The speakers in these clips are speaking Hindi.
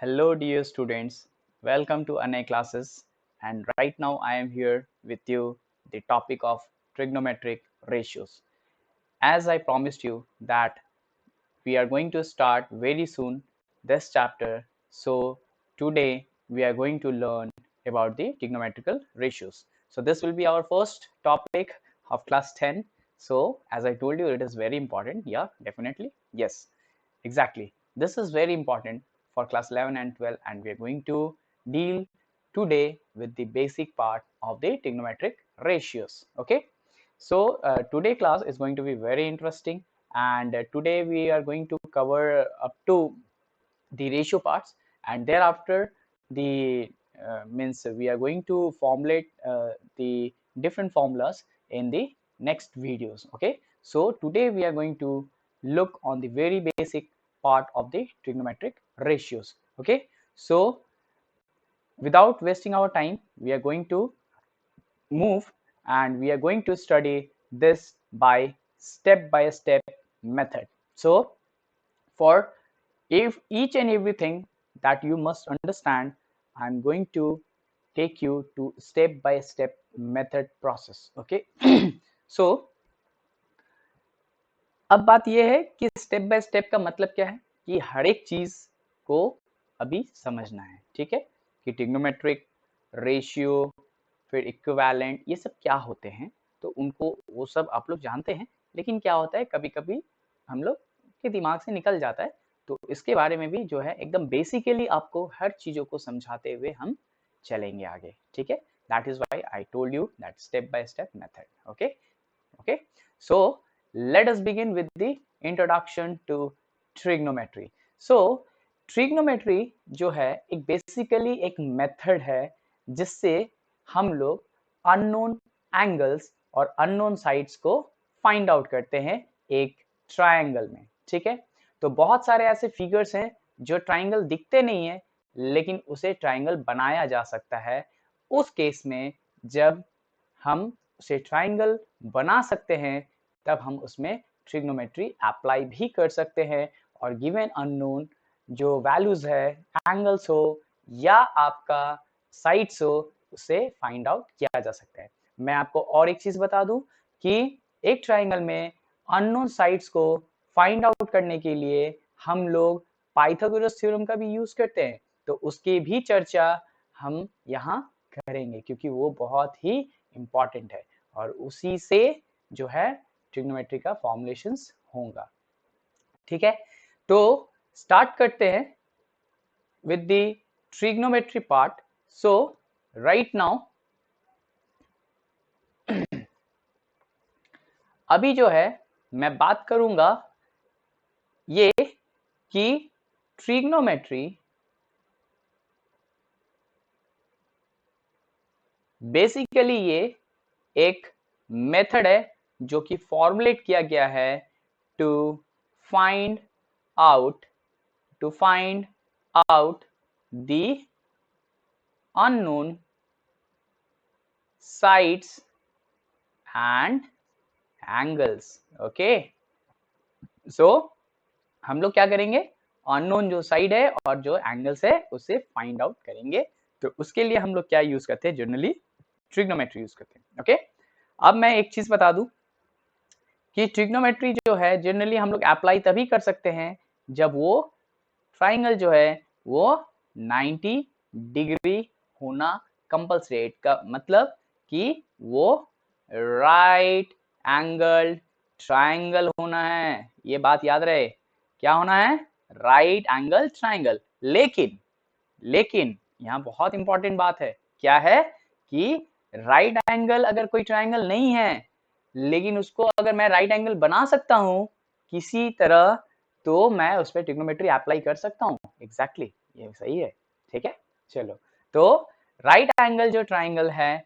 Hello dear students, welcome to Anay classes, and right now I am here with you the topic of trigonometric ratios. As I promised you that we are going to start very soon this chapter, so today we are going to learn about the trigonometrical ratios. So this will be our first topic of class 10. So as I told you, it is very important. Yeah, definitely. Yes, exactly. This is very important for class 11 and 12, and we are going to deal today with the basic part of the trigonometric ratios. Okay, so today class is going to be very interesting, and today we are going to cover up to the ratio parts, and thereafter the means we are going to formulate the different formulas in the next videos. Okay, so today we are going to look on the very basic part of the trigonometric ratios. Okay, so without wasting our time, we are going to move and we are going to study this by step method. So for if each and everything that you must understand, I'm going to take you to step method process. Okay. So अब बात यह है कि स्टेप बाय स्टेप का मतलब क्या है कि हर एक चीज को अभी समझना है, ठीक है, कि ट्रिग्नोमेट्रिक रेशियो फिर इक्विवेलेंट ये सब क्या होते हैं, तो उनको वो सब आप लोग जानते हैं, लेकिन क्या होता है कभी कभी हम लोग के दिमाग से निकल जाता है, तो इसके बारे में भी जो है एकदम बेसिकली आपको हर चीजों को समझाते हुए हम चलेंगे आगे, ठीक है. That is why I told you that step by step method. Okay. Okay, so let us begin with the introduction to trigonometry. So trigonometry जो है एक बेसिकली एक मेथड है जिससे हम लोग अननोन एंगल्स और अननोन साइड्स को फाइंड आउट करते हैं एक ट्रायंगल में, ठीक है. तो बहुत सारे ऐसे फिगर्स हैं जो ट्रायंगल दिखते नहीं है लेकिन उसे ट्रायंगल बनाया जा सकता है उस केस में जब हम उसे ट्रायंगल बना सकते हैं तब हम उसमें ट्रिग्नोमेट्री अप्लाई भी कर सकते हैं और गिवन अननोन जो वैल्यूज है, एंगल्स हो या आपका साइड्स हो, उसे फाइंड आउट किया जा सकता है. मैं आपको और एक चीज बता दूं कि एक ट्रायंगल में अननोन साइड्स को फाइंड आउट करने के लिए हम लोग पाइथागोरस थ्योरम का भी यूज करते हैं, तो उसकी भी चर्चा हम यहाँ करेंगे क्योंकि वो बहुत ही इंपॉर्टेंट है और उसी से जो है ट्रिग्नोमेट्री का फॉर्मुलेशंस होगा, ठीक है. तो स्टार्ट करते हैं with the trigonometry part. So right now अभी जो है मैं बात करूंगा ये कि ट्रिग्नोमेट्री बेसिकली ये एक मेथड है जो कि फॉर्मुलेट किया गया है to find out the unknown sides and angles. Okay, so हम लोग क्या करेंगे, अननोन जो साइड है और जो एंगल्स है उसे फाइंड आउट करेंगे. तो उसके लिए हम लोग क्या यूज करते हैं, जनरली ट्रिग्नोमेट्री यूज करते हैं. ओके, अब मैं एक चीज बता दूं कि ट्रिग्नोमेट्री जो है जनरली हम लोग अप्लाई तभी कर सकते हैं जब वो ट्राइंगल जो है वो 90 डिग्री होना कंपल्सरी है. का मतलब कि वो राइट एंगल ट्राइंगल होना है, ये बात याद रहे, क्या होना है, राइट एंगल ट्राइंगल. लेकिन यहाँ बहुत इंपॉर्टेंट बात है, क्या है कि राइट एंगल अगर कोई ट्राइंगल नहीं है लेकिन उसको अगर मैं राइट एंगल बना सकता हूं किसी तरह तो मैं उस पर ट्रिग्नोमेट्री अप्लाई कर सकता हूं. एग्जैक्टली, ये सही है, ठीक है. चलो, तो राइट एंगल जो ट्राइंगल है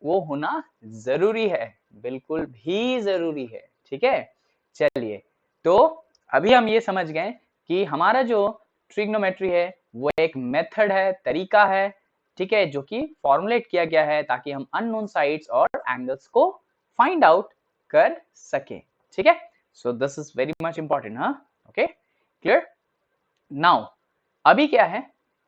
वो होना जरूरी है, बिल्कुल भी जरूरी है, ठीक है. चलिए, तो अभी हम ये समझ गए कि हमारा जो ट्रिग्नोमेट्री है वो एक मेथड है, तरीका है, ठीक है, जो कि फॉर्मुलेट किया गया है ताकि हम अननोन साइड्स और एंगल्स को फाइंड आउट कर सके, ठीक है. So this is very much important. हाँ, ओके, क्लियर. नाउ अभी क्या है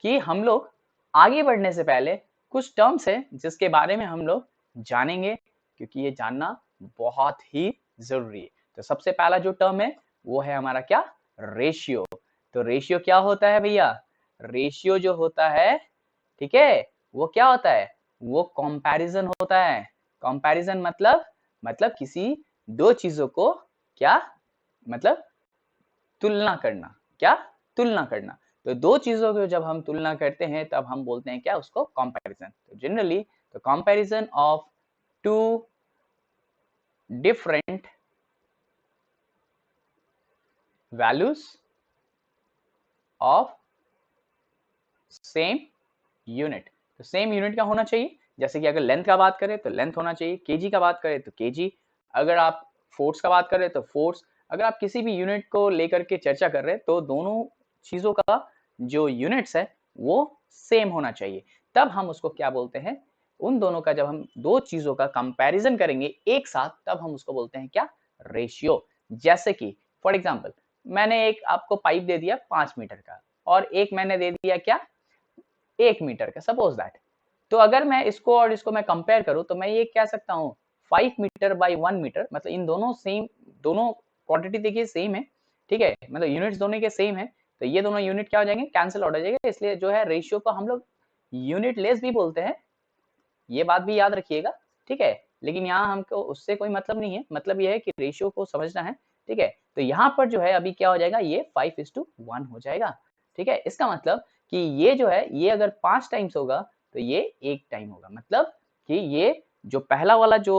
कि हम लोग आगे बढ़ने से पहले कुछ टर्म्स है जिसके बारे में हम लोग जानेंगे, क्योंकि ये जानना बहुत ही जरूरी है। तो सबसे पहला जो टर्म है वो है हमारा क्या, रेशियो। तो रेशियो क्या होता है भैया, रेशियो जो होता है, ठीक है, वो क्या होता है, वो कंपैरिजन होता है। कंपैरिजन मतलब किसी दो चीजों को क्या, मतलब तुलना करना, क्या, तुलना करना। तो दो चीजों को जब हम तुलना करते हैं तब हम बोलते हैं क्या, उसको कंपैरिजन। तो जनरली तो comparison of two different values of same unit. तो सेम यूनिट का होना चाहिए, जैसे कि अगर लेंथ का बात करें तो लेंथ होना चाहिए, केजी का बात करें तो केजी, अगर आप फोर्स का बात करें तो फोर्स, अगर आप किसी भी यूनिट को लेकर के चर्चा कर रहे हैं तो दोनों चीजों का जो यूनिट्स है वो सेम होना चाहिए, तब हम उसको क्या बोलते हैं, उन दोनों का जब हम दो चीजों का कंपैरिजन करेंगे एक साथ तब हम उसको बोलते हैं क्या, रेशियो। जैसे कि फॉर एग्जांपल मैंने एक आपको पाइप दे दिया 5 मीटर का और एक मैंने दे दिया क्या, 1 मीटर का, सपोज दैट। तो अगर मैं इसको और इसको मैं कंपेयर करूं तो मैं ये कह सकता हूँ 5 मीटर बाई 1 मीटर, मतलब इन दोनों सेम, दोनों क्वांटिटी देखिए सेम है, ठीक है, मतलब यूनिट्स दोनों के सेम है, तो ये दोनों यूनिट क्या हो जाएंगे, कैंसिल आउट हो जाएंगे। इसलिए जो है रेशियो को हम लोग यूनिट लेस भी बोलते हैं, ये बात भी याद रखिएगा, ठीक है। लेकिन यहाँ हमको उससे कोई मतलब नहीं है, मतलब ये है कि रेशियो को समझना है, ठीक है। तो यहाँ पर जो है अभी क्या हो जाएगा, ये 5:1 हो जाएगा, ठीक है। इसका मतलब कि ये जो है ये अगर 5 टाइम्स होगा तो ये 1 टाइम होगा, मतलब कि ये जो पहला वाला जो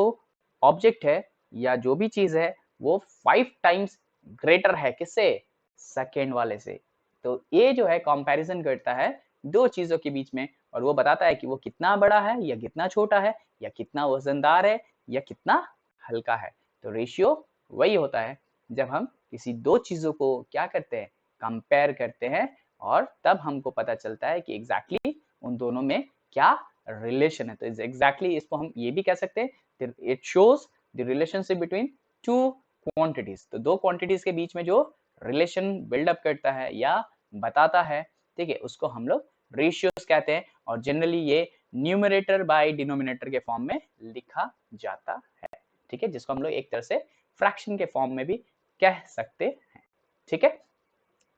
ऑब्जेक्ट है या जो भी चीज है वो 5 टाइम्स ग्रेटर है किससे, सेकेंड वाले से। तो ये जो है कंपैरिजन करता है दो चीजों के बीच में, और वो बताता है कि वो कितना बड़ा है या कितना छोटा है, या कितना वजनदार है या कितना हल्का है। तो रेशियो वही होता है जब हम किसी दो चीजों को क्या करते हैं, कंपेयर करते हैं, और तब हमको पता चलता है कि एग्जैक्टली उन दोनों में क्या रिलेशन है। तो एग्जैक्टली इसको हम ये भी कह सकते हैं, it shows the relationship between two quantities. तो दो क्वांटिटीज के बीच में जो रिलेशन बिल्डअप करता है या बताता है, ठीक है, उसको हम लोग रेशियोज कहते हैं। और जनरली ये न्यूमरेटर बाय डिनोमिनेटर के फॉर्म में लिखा जाता है, ठीक है, जिसको हम लोग एक तरह से फ्रैक्शन के फॉर्म में भी कह सकते हैं, ठीक है।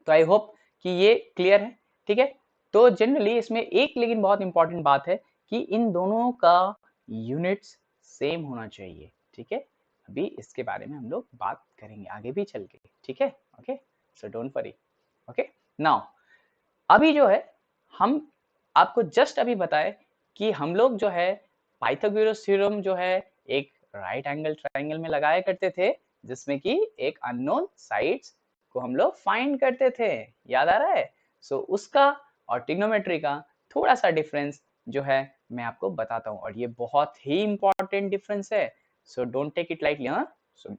तो आई होप कि ये क्लियर है, ठीक है। तो जनरली इसमें एक लेकिन बहुत इंपॉर्टेंट बात है कि इन दोनों का यूनिट्स सेम होना चाहिए, ठीक है। अभी इसके बारे में हम लोग बात करेंगे आगे भी चल के, ठीक है, okay, so don't worry, okay. Now अभी जो है हम आपको जस्ट अभी बताए कि हम लोग जो है पाइथागोरस थ्योरम जो है एक राइट एंगल ट्रायंगल में लगाया करते थे, जिसमें कि एक अननोन साइड्स को हम लोग फाइंड करते थे, याद आ रहा है। सो उसका और ट्रिग्नोमेट्री का थोड़ा सा डिफरेंस जो है मैं आपको बताता हूँ, और ये बहुत ही इंपॉर्टेंट डिफरेंस है। So don't take it lightly, हाँ। सो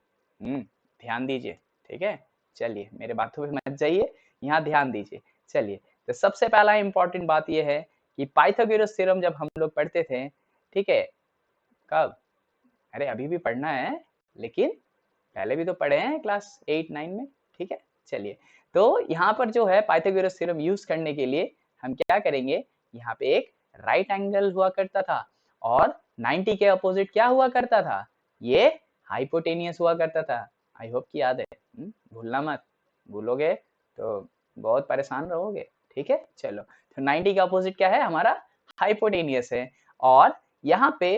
ध्यान दीजिए, ठीक है। चलिए मेरे बातों पे मत जाइए, यहाँ ध्यान दीजिए। चलिए, तो सबसे पहला इंपॉर्टेंट बात यह है कि पाइथागोरस थ्योरम जब हम लोग पढ़ते थे, ठीक है, कब, अरे अभी भी पढ़ना है, लेकिन पहले भी तो पढ़े हैं क्लास 8-9 में, ठीक है। चलिए, तो यहाँ पर जो है पाइथागोरस थ्योरम यूज करने के लिए हम क्या करेंगे, यहाँ पे एक राइट एंगल हुआ करता था, और 90 के अपोजिट क्या हुआ करता था, ये हाइपोटेनियस हुआ करता था। आई होप कि याद है, भूलना मत, भूलोगे तो बहुत परेशान रहोगे, ठीक है। चलो, तो 90 का अपोजिट क्या है हमारा, हाइपोटेनियस है। और यहाँ पे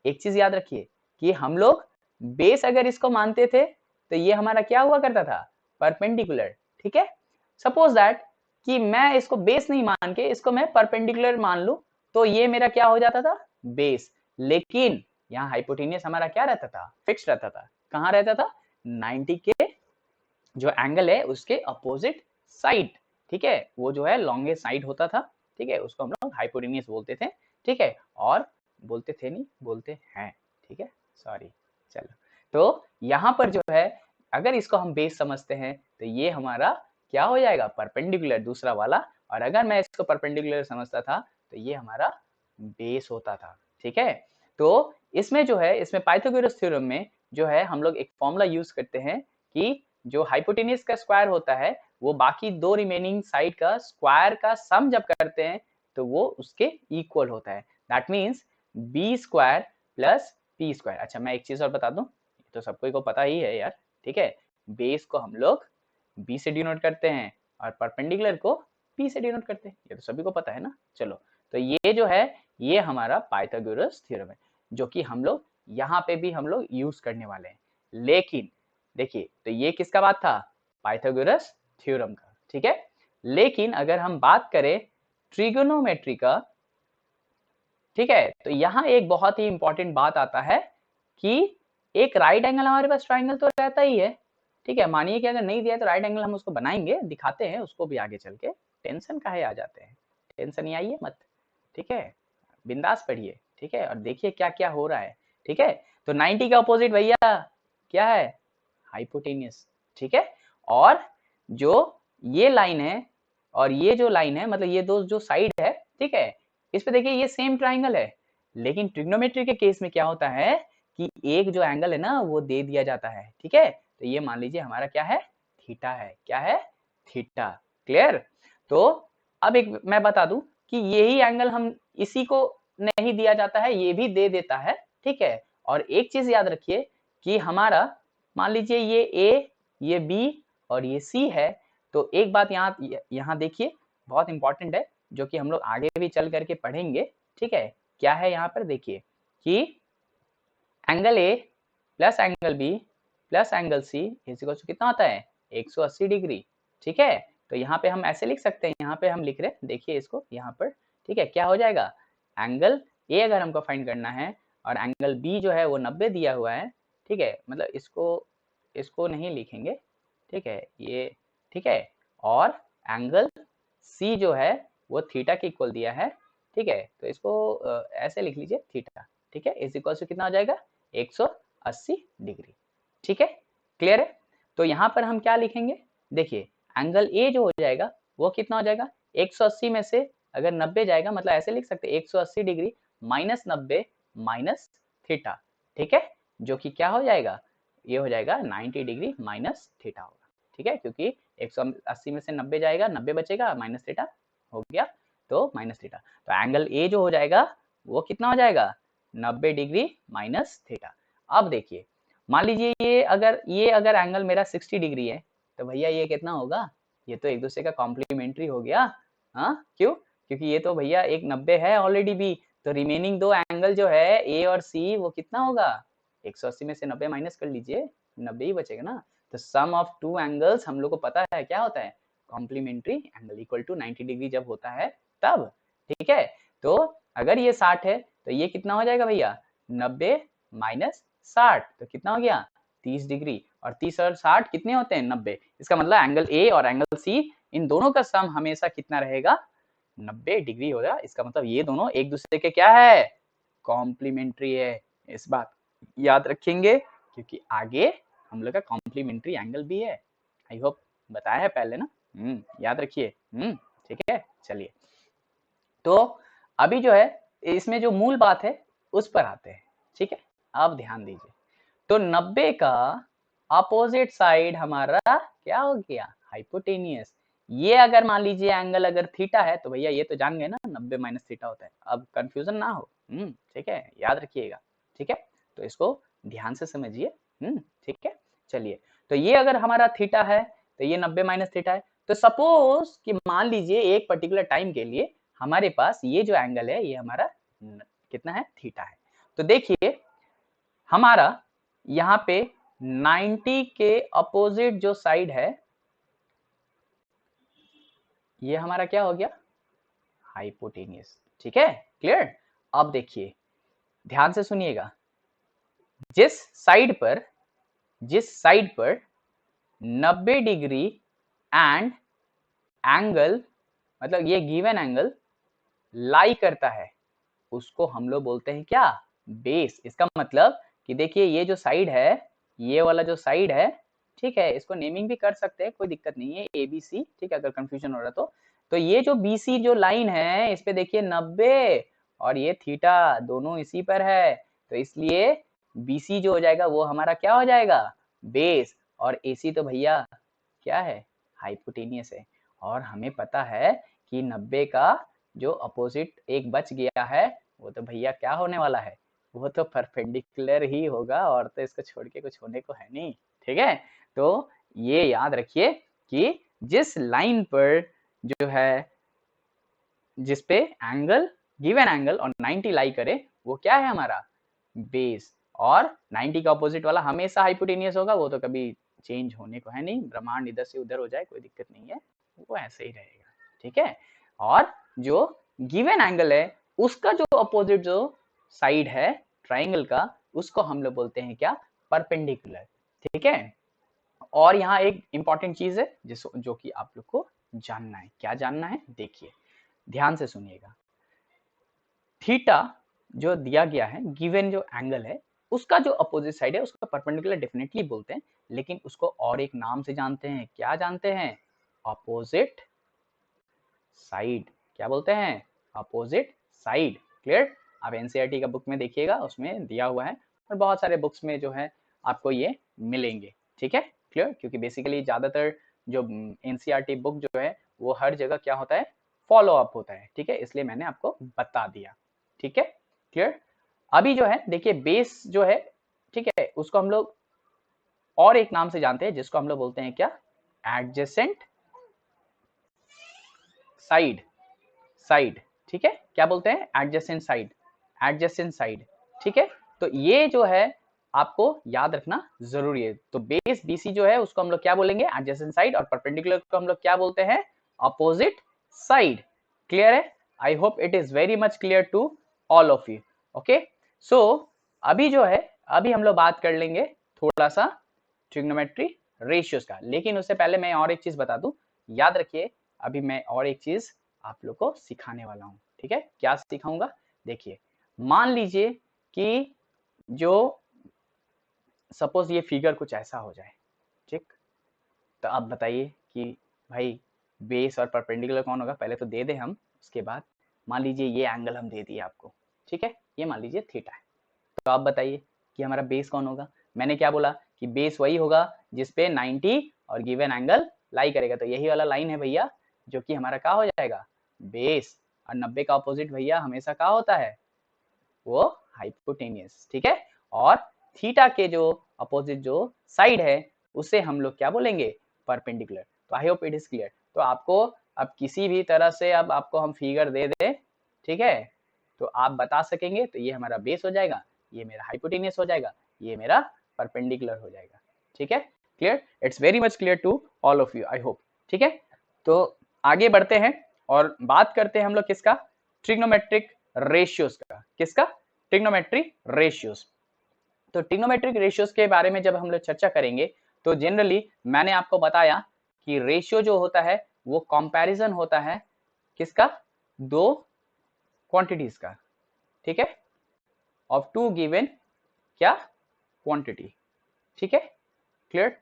एक चीज याद रखिए कि हम लोग बेस अगर इसको मानते थे तो ये हमारा क्या हुआ करता था, परपेंडिकुलर, ठीक है। सपोज दैट कि मैं इसको बेस नहीं मान के इसको मैं परपेंडिकुलर मान लूं, तो ये मेरा क्या हो जाता था, बेस। लेकिन यहाँ हाइपोटेनियस हमारा क्या रहता था, फिक्स रहता था, कहाँ रहता था, 90 के जो एंगल है उसके अपोजिट साइड, ठीक है, वो जो है लॉन्गेस्ट साइड होता था, ठीक है, उसको हम लोग हाइपोटेनियस बोलते थे, ठीक है। और बोलते थे नहीं, बोलते हैं, ठीक है, सॉरी। चलो, तो यहाँ पर जो है अगर इसको हम बेस समझते हैं तो ये हमारा क्या हो जाएगा, परपेंडिकुलर दूसरा वाला, और अगर मैं इसको परपेंडिकुलर समझता था तो ये हमारा बेस होता था, ठीक है। तो इसमें जो है, इसमें पाइथागोरस थ्योरम में जो है हम लोग एक फॉर्मूला यूज करते हैं कि जो हाइपोटेनियस का स्क्वायर होता है वो बाकी दो रिमेनिंग साइड का स्क्वायर का सम जब करते हैं तो वो उसके इक्वल होता है। That means B square plus P square. अच्छा मैं एक चीज और बता दूं, तो सबको को पता ही है यार, ठीक है, बेस को हम लोग बी से डिनोट करते हैं और परपेंडिकुलर को पी से डिनोट करते हैं, ये तो सभी को पता है ना। चलो तो ये जो है ये हमारा पाइथागोरस थ्योरम है, जो कि हम लोग यहाँ पे भी हम लोग यूज करने वाले हैं। लेकिन देखिए तो ये किसका बात था, पाइथागोरस थ्योरम का, ठीक है। लेकिन अगर हम बात करें ट्रिगोनोमेट्री का, ठीक है, तो यहाँ एक बहुत ही इंपॉर्टेंट बात आता है कि एक राइट एंगल हमारे पास ट्राइंगल तो रहता ही है, ठीक है। मानिए कि अगर नहीं दिया तो राइट एंगल हम उसको बनाएंगे, दिखाते हैं उसको भी आगे चल के, टेंशन काहे आ जाते हैं, टेंशन नहीं आइए मत, ठीक है, बिंदास पढ़िए, ठीक है, और देखिए क्या क्या हो रहा है, ठीक है। तो 90 का अपोजिट भैया क्या है, हाइपोटेन्यूस, ठीक है। और जो ये लाइन है और ये जो लाइन है, मतलब ये दो जो साइड है, ठीक है, इस पे देखिए ये सेम ट्राइंगल है। लेकिन ट्रिग्नोमेट्री के केस में क्या होता है कि एक जो एंगल है ना वो दे दिया जाता है, ठीक है। तो ये मान लीजिए हमारा क्या है, थीटा है, क्या है, थीटा। क्लियर। तो अब एक मैं बता दूं कि यही एंगल हम इसी को नहीं दिया जाता है, ये भी दे देता है, ठीक है। और एक चीज याद रखिए कि हमारा मान लीजिए ये ए, ये बी और ये सी है, तो एक बात यहाँ देखिए बहुत इंपॉर्टेंट है, जो कि हम लोग आगे भी चल करके पढ़ेंगे, ठीक है। क्या है यहाँ पर देखिए कि angle A plus angle B plus angle C is equal to कितना होता है, 180 डिग्री, ठीक है। तो यहाँ पे हम ऐसे लिख सकते हैं, यहाँ पे हम लिख रहे हैं, देखिए इसको यहाँ पर, ठीक है, क्या हो जाएगा, एंगल ए अगर हमको फाइंड करना है और एंगल बी जो है वो 90 दिया हुआ है, ठीक है, मतलब इसको नहीं लिखेंगे, ठीक है, ये ठीक है, और एंगल सी जो है वो थीटा के इक्वल दिया है, ठीक है। तो इसको ऐसे लिख लीजिए थीटा, ठीक है, इज इक्वल टू कितना हो जाएगा, 180 डिग्री, ठीक है, क्लियर है। तो यहाँ पर हम क्या लिखेंगे, देखिए एंगल ए जो हो जाएगा वो कितना हो जाएगा, 180 में से अगर 90 जाएगा, मतलब ऐसे लिख सकते हैं 180 डिग्री माइनस 90 माइनस थीटा, ठीक है, जो कि क्या हो जाएगा, ये हो जाएगा 90 डिग्री माइनस थीटा होगा, ठीक है, क्योंकि 180 में से 90 जाएगा, 90 बचेगा, माइनस थीटा हो गया, तो माइनस थीटा। तो एंगल ए जो हो जाएगा वो कितना हो जाएगा, 90 डिग्री माइनस थीटा। अब देखिए मान लीजिए ये अगर एंगल मेरा 60 डिग्री है, तो भैया ये कितना होगा, ये तो एक दूसरे का कॉम्प्लीमेंट्री हो गया, हाँ क्यों, क्योंकि ये तो भैया एक 90 है ऑलरेडी भी, तो रिमेनिंग दो एंगल जो है ए और सी वो कितना होगा, 180 में से 90 माइनस कर लीजिए, 90 ही बचेगा ना। तो सम ऑफ टू एंगल्स हम लोग को पता है क्या होता है, complementary angle equal to 90 degree जब होता है तब, ठीक है। तो अगर ये 60 है तो ये कितना हो जाएगा भैया, 90 माइनस 60, तो कितना हो गया, 30 डिग्री, और 30 और 60 कितने होते हैं, 90। इसका मतलब एंगल ए और एंगल सी इन दोनों का सम हमेशा कितना रहेगा, 90 डिग्री होगा। इसका मतलब ये दोनों एक दूसरे के क्या है, कॉम्प्लीमेंट्री है। इस बात याद रखेंगे क्योंकि आगे हम लोग का कॉम्प्लीमेंट्री एंगल भी है। आई होप बताया है पहले ना, याद रखिए, ठीक है। चलिए तो अभी जो है इसमें जो मूल बात है उस पर आते हैं, ठीक है। अब ध्यान दीजिए, तो 90 का अपोजिट साइड हमारा क्या हो गया, हाइपोटेनियस। ये अगर मान लीजिए एंगल अगर थीटा है तो भैया ये तो जान गए ना 90 माइनस थीटा होता है, अब कंफ्यूजन ना हो, ठीक है, याद रखिएगा, ठीक है। तो इसको ध्यान से समझिए, ठीक है। चलिए तो ये अगर हमारा थीटा है तो ये 90 माइनस थीटा है, तो सपोज कि मान लीजिए एक पर्टिकुलर टाइम के लिए हमारे पास ये जो एंगल है ये हमारा कितना है, थीटा है। तो देखिए हमारा यहाँ पे 90 के अपोजिट जो साइड है ये हमारा क्या हो गया, हाइपोटेनियस, ठीक है, क्लियर। अब देखिए ध्यान से सुनिएगा, जिस साइड पर 90 डिग्री एंड एंगल, मतलब ये गिवन एंगल लाई करता है, उसको हम लोग बोलते हैं क्या, बेस। इसका मतलब कि देखिए ये जो साइड है, ये वाला जो साइड है, ठीक है, इसको नेमिंग भी कर सकते हैं, कोई दिक्कत नहीं है, ए बी सी, ठीक है, अगर कंफ्यूजन हो रहा तो ये जो बी सी जो लाइन है इस पे देखिए 90 और ये थीटा दोनों इसी पर है, तो इसलिए बी सी जो हो जाएगा वो हमारा क्या हो जाएगा, बेस, और ए सी तो भैया क्या है, हाइपोटेनियस है। और हमें पता है कि 90 का जो अपोजिट एक बच गया है वो तो भैया क्या होने वाला है, वो तो परपेंडिकुलर ही होगा, और तो इसको छोड़ के कुछ होने को है नहीं। ठीक है, तो ये याद रखिए कि जिस लाइन पर जो है, जिस पे एंगल, गिवन एंगल और 90 लाई करे, वो क्या है हमारा बेस। और 90 का अपोजिट वाला हमेशा हाइपोटेनियस होगा, वो तो कभी चेंज होने को है नहीं, ब्रह्मांड इधर से उधर हो जाए कोई दिक्कत नहीं है, वो ऐसे ही रहेगा। ठीक है, और जो गिवन एंगल है उसका जो अपोजिट जो साइड है ट्राइंगल का, उसको हम लोग बोलते हैं क्या, परपेंडिकुलर। ठीक है, और यहाँ एक इंपॉर्टेंट चीज है जो कि आप लोग को जानना है। क्या जानना है, देखिए ध्यान से सुनिएगा। थीटा जो दिया गया है, गिवन जो एंगल है, उसका जो अपोजिट साइड है उसको परपेंडिकुलर डेफिनेटली बोलते हैं, लेकिन उसको और एक नाम से जानते हैं। क्या जानते हैं, अपोजिट साइड। क्या बोलते हैं, अपोजिट साइड। क्लियर, आप एनसीईआरटी का बुक में देखिएगा, उसमें दिया हुआ है, और बहुत सारे बुक्स में जो है आपको ये मिलेंगे। ठीक है, क्लियर, क्योंकि बेसिकली ज्यादातर जो एनसीईआरटी बुक जो है वो हर जगह क्या होता है, फॉलो अप होता है। ठीक है, इसलिए मैंने आपको बता दिया। ठीक है, क्लियर। अभी जो है देखिए बेस जो है, ठीक है, उसको हम लोग और एक नाम से जानते हैं, जिसको हम लोग बोलते हैं क्या, एडजेसेंट साइड। साइड, ठीक है, क्या बोलते हैं, एडजेसेंट साइड, एडजेसेंट साइड। ठीक है, तो ये जो है आपको याद रखना जरूरी है। तो बेस बीसी जो है उसको हम लोग क्या बोलेंगे, एडजेसेंट साइड, और परपेंडिकुलर को हम लोग क्या बोलते हैं, अपोजिट साइड। क्लियर है, I hope it is very much clear to all of you. Okay, so अभी जो है, अभी हम लोग बात कर लेंगे थोड़ा सा ट्रिग्नोमेट्री रेशियोज का, लेकिन उससे पहले मैं और एक चीज बता दूं, याद रखिए अभी मैं और एक चीज आप लोग को सिखाने वाला हूं। ठीक है, क्या सिखाऊंगा, देखिए मान लीजिए कि जो सपोज ये फिगर कुछ ऐसा हो जाए, ठीक, तो आप बताइए कि भाई बेस और परपेंडिकुलर कौन होगा, पहले तो दे दे हम, उसके बाद मान लीजिए ये एंगल हम दे दिए आपको। ठीक है, ये मान लीजिए थीटा है, तो आप बताइए कि हमारा बेस कौन होगा। मैंने क्या बोला कि बेस वही होगा जिसपे 90 और गिवन एंगल लाई करेगा, तो यही वाला लाइन है भैया, जो कि हमारा क्या हो जाएगा, बेस। और 90 का अपोजिट भैया हमेशा क्या होता है, वो हाइपोटेनियस। ठीक है, और थीटा के जो अपोजिट जो साइड है उसे हम लोग क्या बोलेंगे, परपेंडिकुलर। तो आई होप इट इज क्लियर। तो आपको अब किसी भी तरह से अब आपको हम फिगर दे दे, ठीक है, तो आप बता सकेंगे, तो ये हमारा बेस हो जाएगा, ये मेरा हाइपोटेनियस हो जाएगा, ये मेरा परपेंडिकुलर हो जाएगा। ठीक है, clear, it's very much clear to all of you, I hope. ठीक है, तो आगे बढ़ते हैं और बात करते हैं हम लोग किसका, ट्रिग्नोमेट्रिक रेशियोज का। किसका, ट्रिग्नोमेट्री रेशियोज। तो ट्रिग्नोमेट्रिक रेशियोज के बारे में जब हम लोग चर्चा करेंगे, तो जनरली मैंने आपको बताया कि रेशियो जो होता है वो कंपैरिजन होता है किसका, दो क्वांटिटीज का। ठीक है, ऑफ टू गिवन क्या, क्वांटिटी। ठीक है, क्लियर।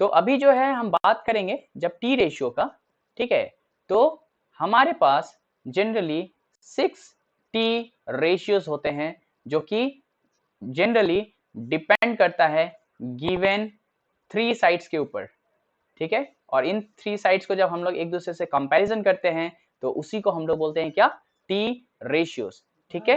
तो अभी जो है हम बात करेंगे जब टी रेशियो का। ठीक है, तो हमारे पास जनरली 6 टी रेशियोज होते हैं, जो कि जनरली डिपेंड करता है गिवन 3 साइड्स के ऊपर। ठीक है, और इन 3 साइड्स को जब हम लोग एक दूसरे से कंपैरिजन करते हैं, तो उसी को हम लोग बोलते हैं क्या, टी रेशियोज। ठीक है,